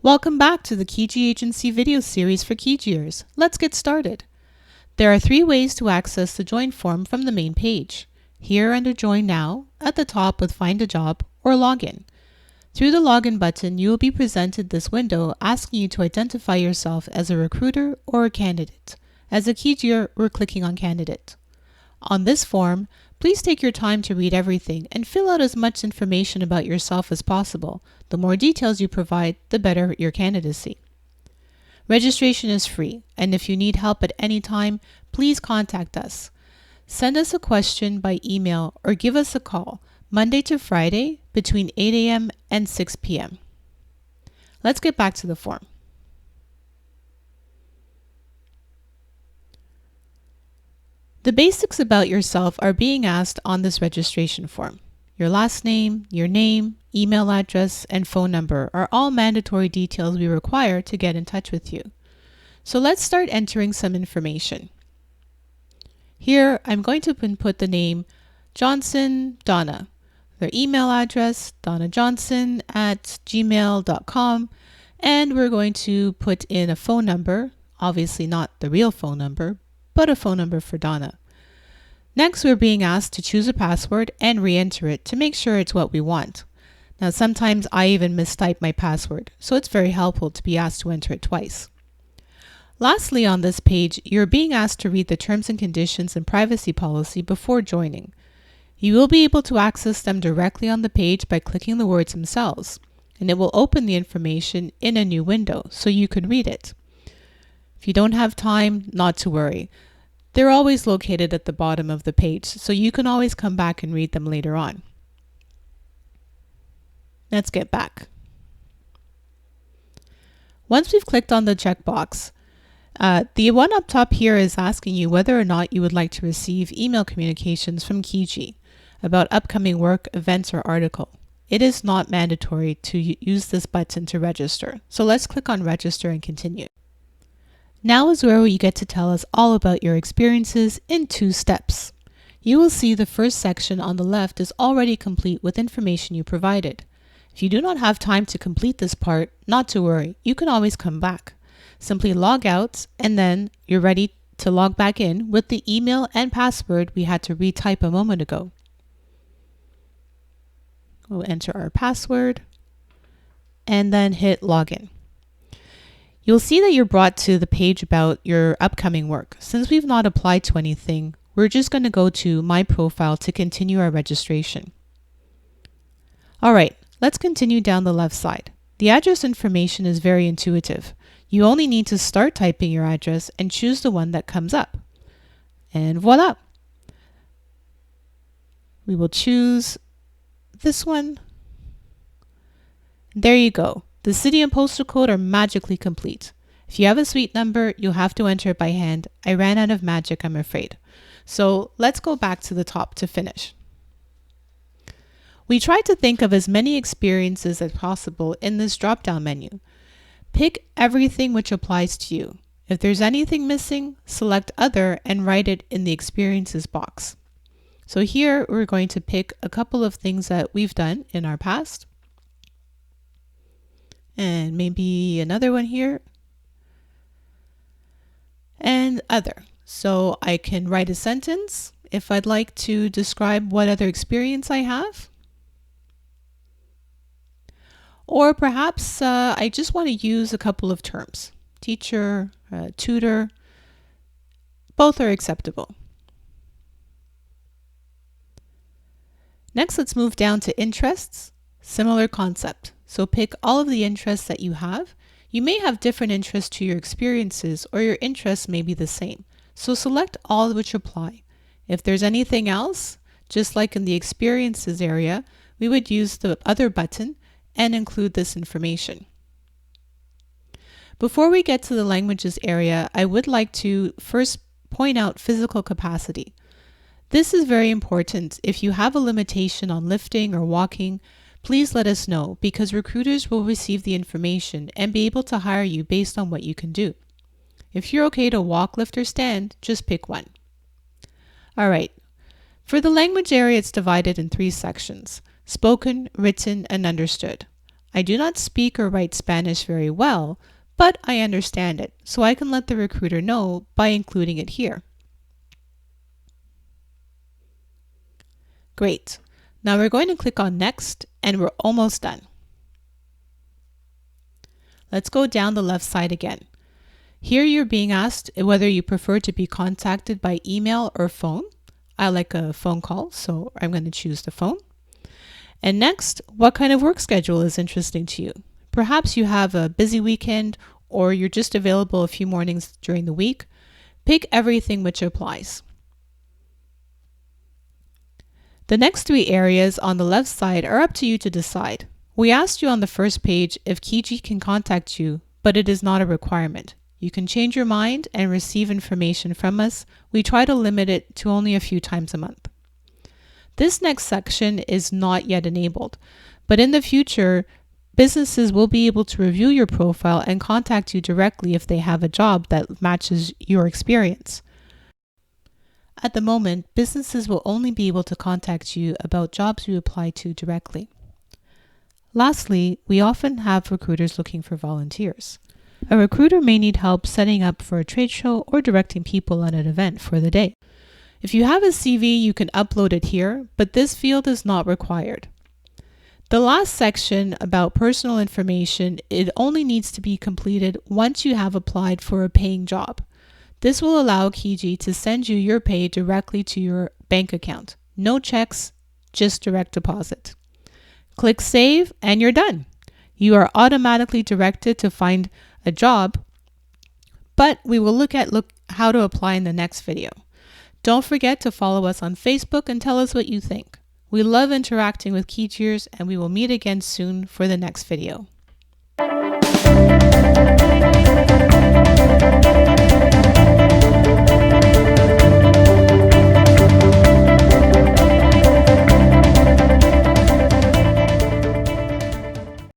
Welcome back to the Kigi Agency video series for Kigiers. Let's get started. There are 3 ways to access the Join form from the main page. Here under Join Now, at the top with Find a Job or Login. Through the Login button, you will be presented this window asking you to identify yourself as a recruiter or a candidate. As a Kigier, we're clicking on Candidate. On this form, please take your time to read everything and fill out as much information about yourself as possible. The more details you provide, the better your candidacy. Registration is free, and if you need help at any time, please contact us. Send us a question by email or give us a call, Monday to Friday between 8 a.m. and 6 p.m. Let's get back to the form. The basics about yourself are being asked on this registration form. Your last name, your name, email address, and phone number are all mandatory details we require to get in touch with you. So let's start entering some information. Here, I'm going to input the name Johnson Donna, their email address, donnajohnson@gmail.com, and we're going to put in a phone number, obviously not the real phone number, but a phone number for Donna. Next, we're being asked to choose a password and re-enter it to make sure it's what we want. Now, sometimes I even mistype my password, so it's very helpful to be asked to enter it twice. Lastly, on this page, you're being asked to read the terms and conditions and privacy policy before joining. You will be able to access them directly on the page by clicking the words themselves, and it will open the information in a new window so you can read it. If you don't have time, not to worry. They're always located at the bottom of the page, so you can always come back and read them later on. Let's get back. Once we've clicked on the checkbox, the one up top here is asking you whether or not you would like to receive email communications from Kigi about upcoming work, events, or article. It is not mandatory to use this button to register, so let's click on Register and continue. Now is where you get to tell us all about your experiences in 2 steps. You will see the first section on the left is already complete with information you provided. If you do not have time to complete this part, not to worry, you can always come back. Simply log out and then you're ready to log back in with the email and password we had to retype a moment ago. We'll enter our password and then hit login. You'll see that you're brought to the page about your upcoming work. Since we've not applied to anything, we're just going to go to My Profile to continue our registration. All right, let's continue down the left side. The address information is very intuitive. You only need to start typing your address and choose the one that comes up. And voila! We will choose this one. There you go. The city and postal code are magically complete. If you have a suite number, you'll have to enter it by hand. I ran out of magic, I'm afraid. So let's go back to the top to finish. We tried to think of as many experiences as possible in this drop-down menu. Pick everything which applies to you. If there's anything missing, select Other and write it in the Experiences box. So here we're going to pick a couple of things that we've done in our past. And maybe another one here, and Other. So I can write a sentence if I'd like to describe what other experience I have. Or perhaps I just want to use a couple of terms. Teacher, tutor, both are acceptable. Next, let's move down to interests. Similar concept. So pick all of the interests that you have. You may have different interests to your experiences, or your interests may be the same. So select all which apply. If there's anything else, just like in the experiences area, we would use the Other button and include this information. Before we get to the languages area, I would like to first point out physical capacity. This is very important. If you have a limitation on lifting or walking, please let us know, because recruiters will receive the information and be able to hire you based on what you can do. If you're okay to walk, lift, or stand, just pick one. All right. For the language area, it's divided in 3 sections: spoken, written, and understood. I do not speak or write Spanish very well, but I understand it, so I can let the recruiter know by including it here. Great. Now we're going to click on Next, and we're almost done. Let's go down the left side again. Here you're being asked whether you prefer to be contacted by email or phone. I like a phone call, so I'm going to choose the phone. And next, what kind of work schedule is interesting to you? Perhaps you have a busy weekend or you're just available a few mornings during the week. Pick everything which applies. The next three areas on the left side are up to you to decide. We asked you on the first page if Kigi can contact you, but it is not a requirement. You can change your mind and receive information from us. We try to limit it to only a few times a month. This next section is not yet enabled, but in the future, businesses will be able to review your profile and contact you directly if they have a job that matches your experience. At the moment, businesses will only be able to contact you about jobs you apply to directly. Lastly, we often have recruiters looking for volunteers. A recruiter may need help setting up for a trade show or directing people at an event for the day. If you have a CV, you can upload it here, but this field is not required. The last section about personal information, it only needs to be completed once you have applied for a paying job. This will allow Kigi to send you your pay directly to your bank account. No checks, just direct deposit. Click Save and you're done. You are automatically directed to find a job, but we will look at how to apply in the next video. Don't forget to follow us on Facebook and tell us what you think. We love interacting with Kigiers, and we will meet again soon for the next video.